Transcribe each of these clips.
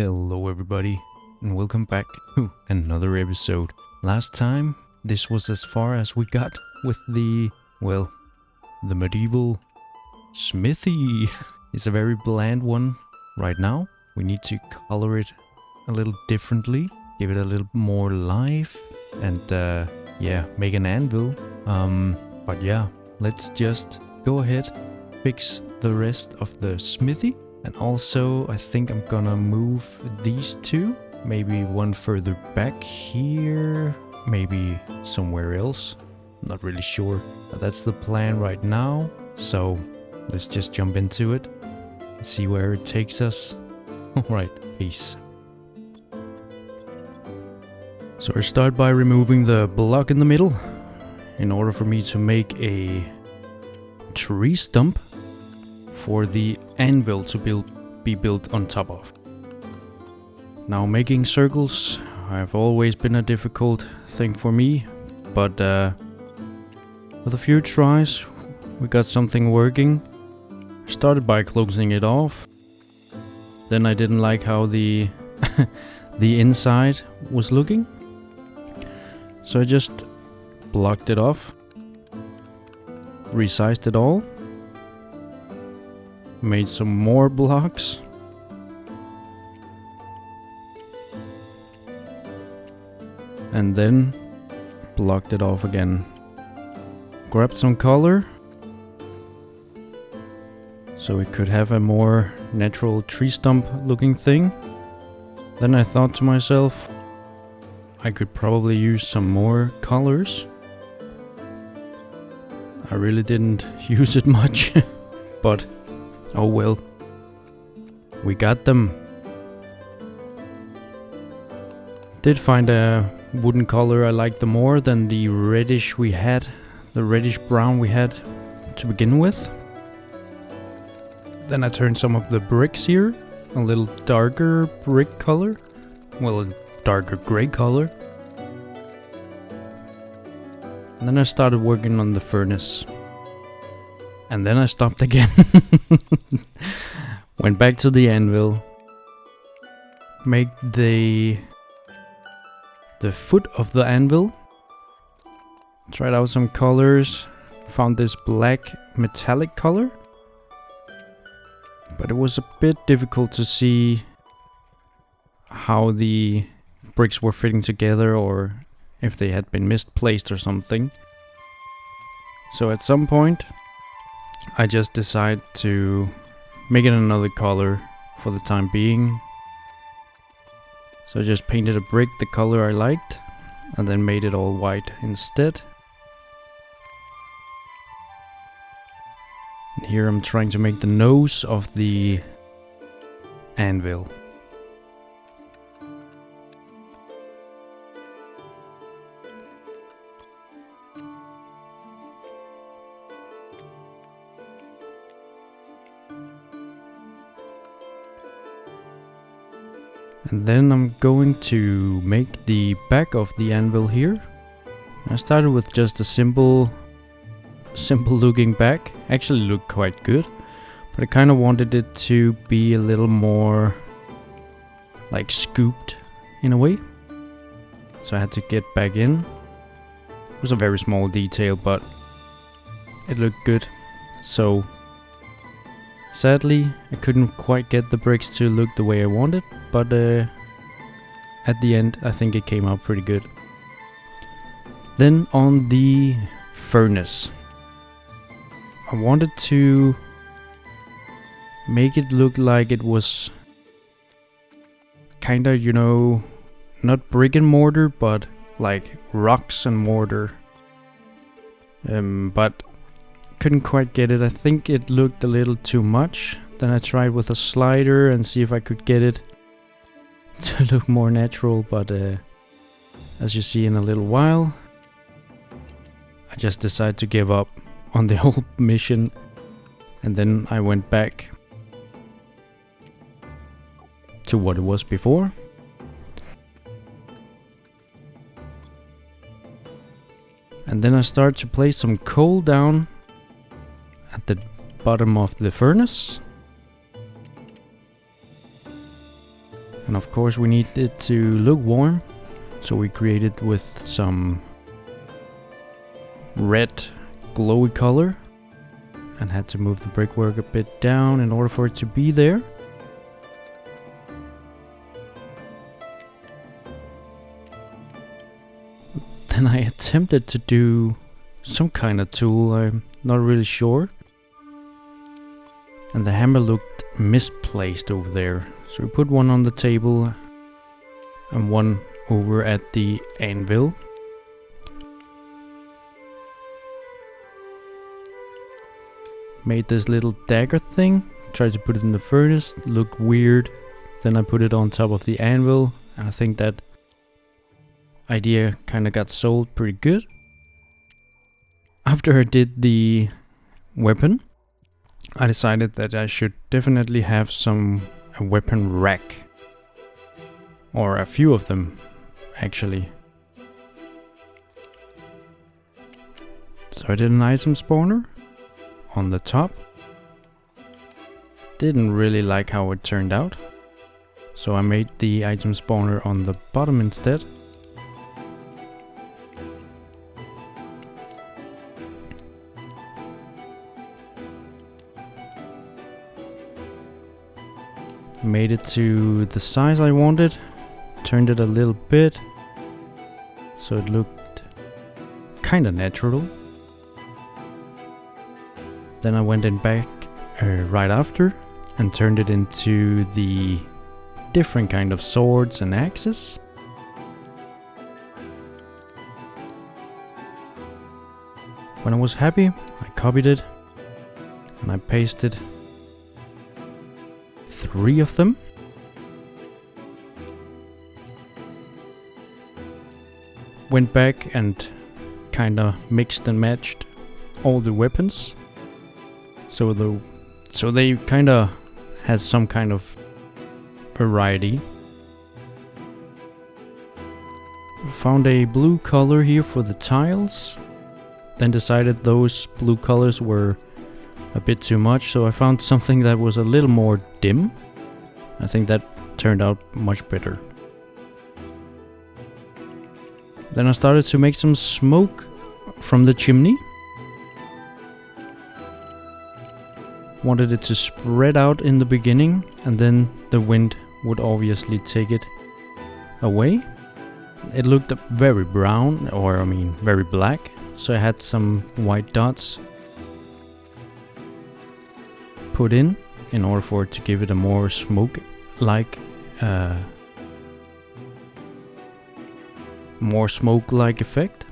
Hello everybody, and welcome back to another episode. Last time, this was as far as we got with the medieval Smithy. It's a very bland one right now. We need to color it a little differently, give it a little more life, and make an anvil. Let's just go ahead, fix the rest of the smithy. And also, I think I'm gonna move these two. Maybe one further back here. Maybe somewhere else. Not really sure. But that's the plan right now. So, let's just jump into it. And see where it takes us. Alright, peace. So I start by removing the block in the middle. In order for me to make a tree stump for the anvil to be built on top of. Now, making circles have always been a difficult thing for me, but with a few tries we got something working. Started by closing it off, then I didn't like how the the inside was looking, so I just blocked it off, resized it all, made some more blocks, and then blocked it off again. Grabbed some color so it could have a more natural tree stump looking thing. Then I thought to myself, I could probably use some more colors. I really didn't use it much, but oh well, we got them. Did find a wooden color I liked more than the reddish we had, the reddish brown we had to begin with. Then I turned some of the bricks here, a little darker brick color, well, a darker gray color. And then I started working on the furnace. And then I stopped again. Went back to the anvil. Make the foot of the anvil. Tried out some colors. Found this black metallic color. But it was a bit difficult to see how the bricks were fitting together, or if they had been misplaced or something. So at some point I just decided to make it another color for the time being. So I just painted a brick the color I liked, and then made it all white instead. And here I'm trying to make the nose of the anvil. And then I'm going to make the back of the anvil here. I started with just a simple looking back. Actually looked quite good, but I kind of wanted it to be a little more like scooped in a way. So I had to get back in. It was a very small detail, but it looked good. So sadly, I couldn't quite get the bricks to look the way I wanted, but at the end I think it came out pretty good. Then on the furnace, I wanted to make it look like it was kinda, not brick and mortar, but like rocks and mortar. But couldn't quite get it. I think it looked a little too much. Then I tried with a slider and see if I could get it to look more natural, but as you see in a little while, I just decided to give up on the whole mission, and then I went back to what it was before. And then I start to place some coal down at the bottom of the furnace. And of course we need it to look warm, so we created with some red glowy color and had to move the brickwork a bit down in order for it to be there. Then I attempted to do some kind of tool, I'm not really sure. And the hammer looked misplaced over there. So we put one on the table and one over at the anvil. Made this little dagger thing, tried to put it in the furnace, looked weird. Then I put it on top of the anvil, and I think that idea kind of got sold pretty good. After I did the weapon, I decided that I should definitely have a weapon rack. Or a few of them, actually. So I did an item spawner on the top. Didn't really like how it turned out, so I made the item spawner on the bottom instead. Made it to the size I wanted, turned it a little bit so it looked kinda natural. Then I went in back right after and turned it into the different kind of swords and axes. When I was happy, I copied it and I pasted 3 of them. Went back and kinda mixed and matched all the weapons. So they kinda had some kind of variety. Found a blue color here for the tiles. Then decided those blue colors were a bit too much, so I found something that was a little more dim. I think that turned out much better. Then I started to make some smoke from the chimney. Wanted it to spread out in the beginning, and then the wind would obviously take it away. It looked very brown, or I mean very black, so I had some white dots put in order for it to give it a more smoke-like effect,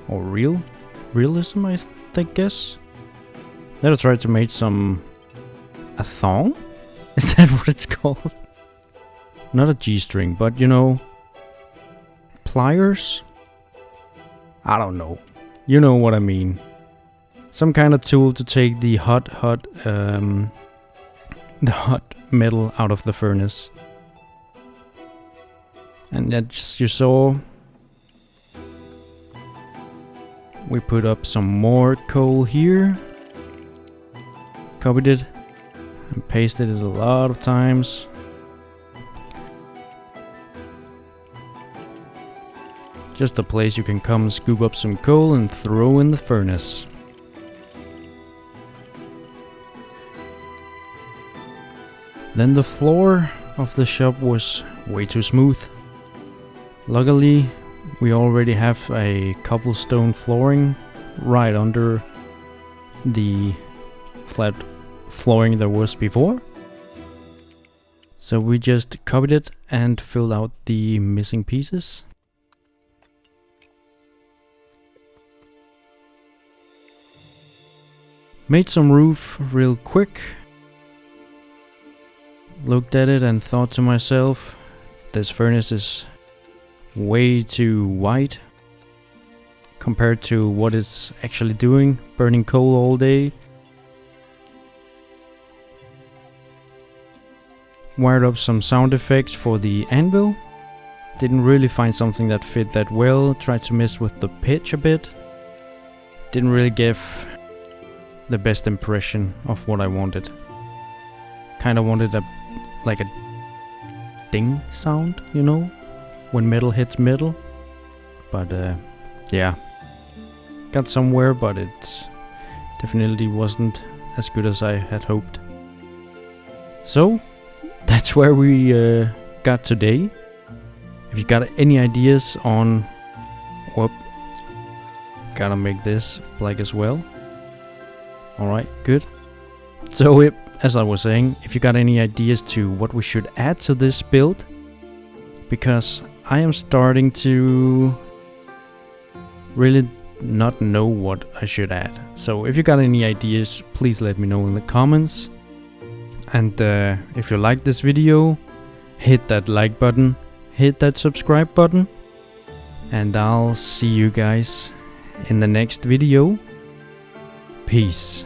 or realism, I guess. Then I tried to make a thong. Is that what it's called? Not a G-string, but you know, pliers. I don't know. You know what I mean. Some kind of tool to take the hot metal out of the furnace. And as you saw, we put up some more coal here. Copied it and pasted it a lot of times. Just a place you can come scoop up some coal and throw in the furnace. Then the floor of the shop was way too smooth. Luckily, we already have a cobblestone flooring right under the flat flooring there was before. So we just copied it and filled out the missing pieces. Made some roof real quick. Looked at it and thought to myself, this furnace is way too wide compared to what it's actually doing, burning coal all day. Wired up some sound effects for the anvil. Didn't really find something that fit that well. Tried to mess with the pitch a bit. Didn't really give the best impression of what I wanted. Kinda wanted a ding sound, you know, when metal hits metal. But yeah, got somewhere, but it definitely wasn't as good as I had hoped. So that's where we got today. If you got any ideas on, whoop, gotta make this black as well. Alright, good. So as I was saying, if you got any ideas to what we should add to this build, because I am starting to really not know what I should add. So if you got any ideas, please let me know in the comments. And if you like this video, hit that like button, hit that subscribe button, and I'll see you guys in the next video. Peace.